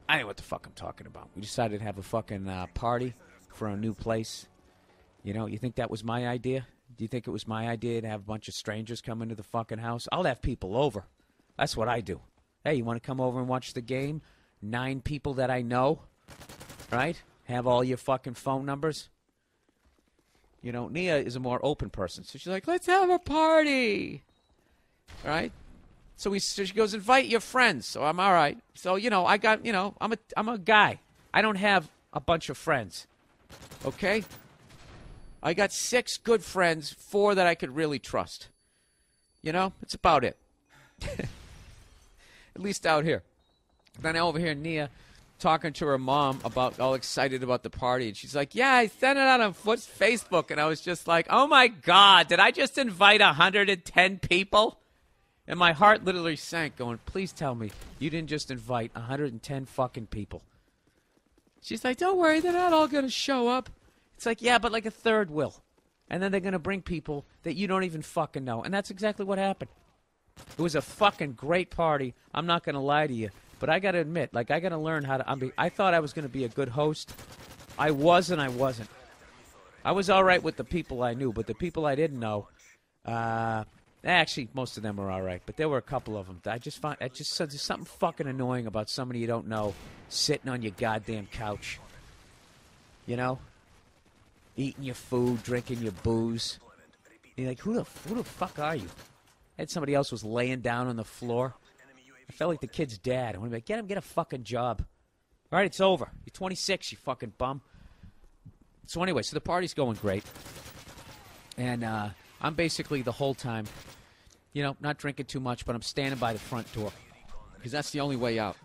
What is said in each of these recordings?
I know what the fuck I'm talking about. We decided to have a fucking party for a new place. You know, you think that was my idea? Do you think it was my idea to have a bunch of strangers come into the fucking house? I'll have people over. That's what I do. Hey, you want to come over and watch the game? 9 people that I know, right? Have all your fucking phone numbers. You know, Nia is a more open person. So she's like, let's have a party. All right? So she goes, invite your friends. So I'm all right. So, you know, I'm a guy. I don't have a bunch of friends. Okay? I got 6 good friends, 4 that I could really trust. You know, it's about it. At least out here. Then over here, Nia talking to her mom about all excited about the party. And she's like, yeah, I sent it out on Facebook. And I was just like, oh, my God, did I just invite 110 people? And my heart literally sank going, please tell me you didn't just invite 110 fucking people. She's like, don't worry, they're not all going to show up. It's like, yeah, but like a third will. And then they're going to bring people that you don't even fucking know. And that's exactly what happened. It was a fucking great party. I'm not going to lie to you. But I got to admit, like, I got to learn how to... I thought I was going to be a good host. I was and I wasn't. I was all right with the people I knew, but the people I didn't know... actually, most of them were all right, but there were a couple of them. I just said there's something fucking annoying about somebody you don't know sitting on your goddamn couch. You know? Eating your food, drinking your booze. You're like, who the fuck are you? And somebody else was laying down on the floor. I felt like the kid's dad. I want to be like, get a fucking job. All right, it's over. You're 26, you fucking bum. So anyway, so the party's going great. And I'm basically the whole time, you know, not drinking too much, but I'm standing by the front door. Because that's the only way out.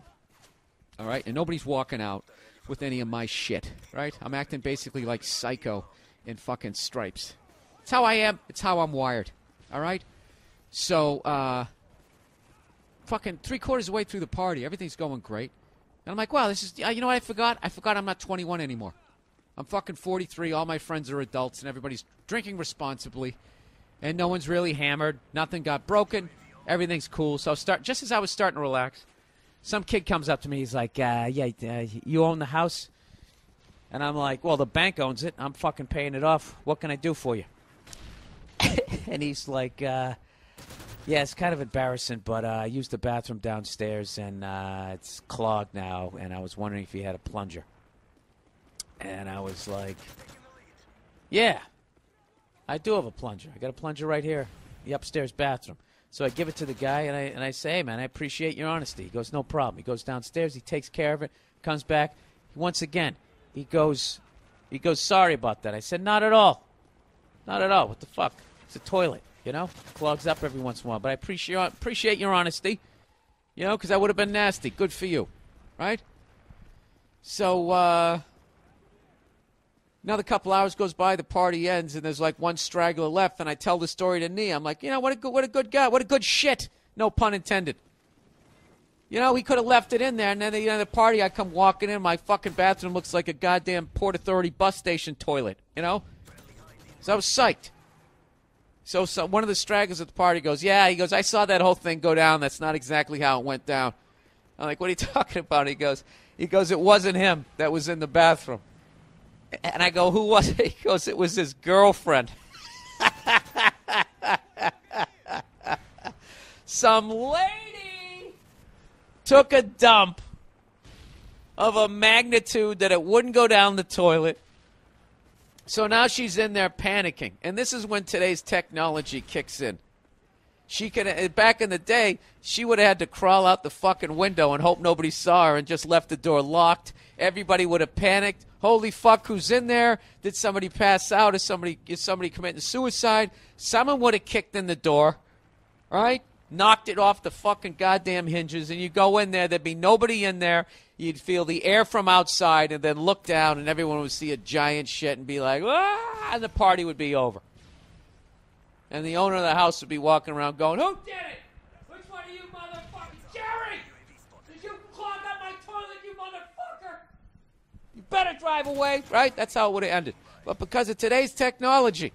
All right? And nobody's walking out with any of my shit. Right? I'm acting basically like Psycho in fucking Stripes. It's how I am. It's how I'm wired. All right? So, fucking 3/4 of the way through the party, everything's going great. And I'm like, wow, this is, you know what I forgot? I forgot I'm not 21 anymore. I'm fucking 43. All my friends are adults, and everybody's drinking responsibly. And no one's really hammered. Nothing got broken. Everything's cool. So just as I was starting to relax, some kid comes up to me. He's like, you own the house? And I'm like, well, the bank owns it. I'm fucking paying it off. What can I do for you? And he's like, yeah, it's kind of embarrassing, but I used the bathroom downstairs, and it's clogged now, and I was wondering if you had a plunger. And I was like, yeah, I do have a plunger. I got a plunger right here, the upstairs bathroom. So I give it to the guy, and I say, hey, man, I appreciate your honesty. He goes, no problem. He goes downstairs. He takes care of it, comes back. Once again, he goes, sorry about that. I said, not at all. Not at all. What the fuck? It's a toilet, you know? Clogs up every once in a while. But I appreciate your honesty, you know, because I would have been nasty. Good for you, right? So, another couple hours goes by, the party ends, and there's like one straggler left, and I tell the story to Nia. I'm like, you know, what a good guy, what a good shit. No pun intended. You know, he could have left it in there, and then at the end of the party, I come walking in, my fucking bathroom looks like a goddamn Port Authority bus station toilet, you know? So I was psyched. So one of the stragglers at the party goes, yeah, he goes, I saw that whole thing go down. That's not exactly how it went down. I'm like, what are you talking about? He goes, it wasn't him that was in the bathroom. And I go, who was it? He goes, it was his girlfriend. Some lady took a dump of a magnitude that it wouldn't go down the toilet. So now she's in there panicking. And this is when today's technology kicks in. She could, back in the day, she would have had to crawl out the fucking window and hope nobody saw her and just left the door locked. Everybody would have panicked. Holy fuck, who's in there? Did somebody pass out? Is somebody committing suicide? Someone would have kicked in the door, right? Knocked it off the fucking goddamn hinges, and you go in there, there'd be nobody in there. You'd feel the air from outside and then look down, and everyone would see a giant shit and be like, ah, and the party would be over. And the owner of the house would be walking around going, who did it? Which one of you motherfuckers? Jerry! Did you clog up my toilet, you motherfucker? You better drive away, right? That's how it would have ended. But because of today's technology,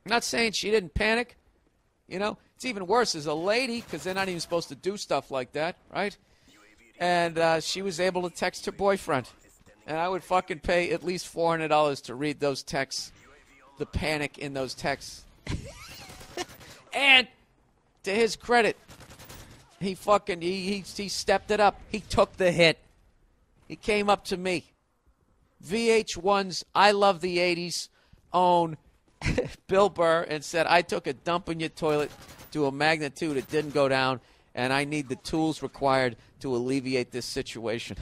I'm not saying she didn't panic, you know. It's even worse as a lady, because they're not even supposed to do stuff like that, right? And she was able to text her boyfriend. And I would fucking pay at least $400 to read those texts. The panic in those texts. And to his credit, he stepped it up. He took the hit. He came up to me. VH1's I Love the 80s own Bill Burr and said, I took a dump in your toilet to a magnitude it didn't go down, and I need the tools required to alleviate this situation.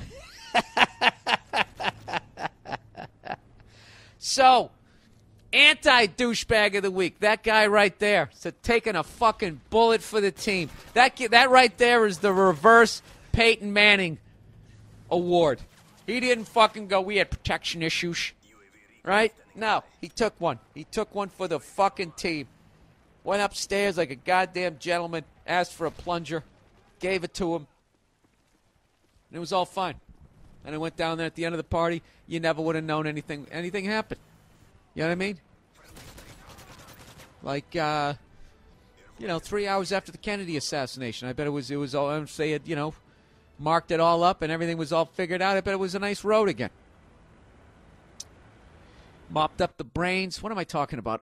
So, anti-douchebag of the week, that guy right there, so taking a fucking bullet for the team. That right there is the reverse Peyton Manning award. He didn't fucking go, we had protection issues, right? No, he took one. He took one for the fucking team. Went upstairs like a goddamn gentleman, asked for a plunger, gave it to him, and it was all fine. And I went down there at the end of the party. You never would have known anything happened. You know what I mean? Like, 3 hours after the Kennedy assassination. I bet it was all, I would say it, marked it all up and everything was all figured out. I bet it was a nice road again. Mopped up the brains. What am I talking about?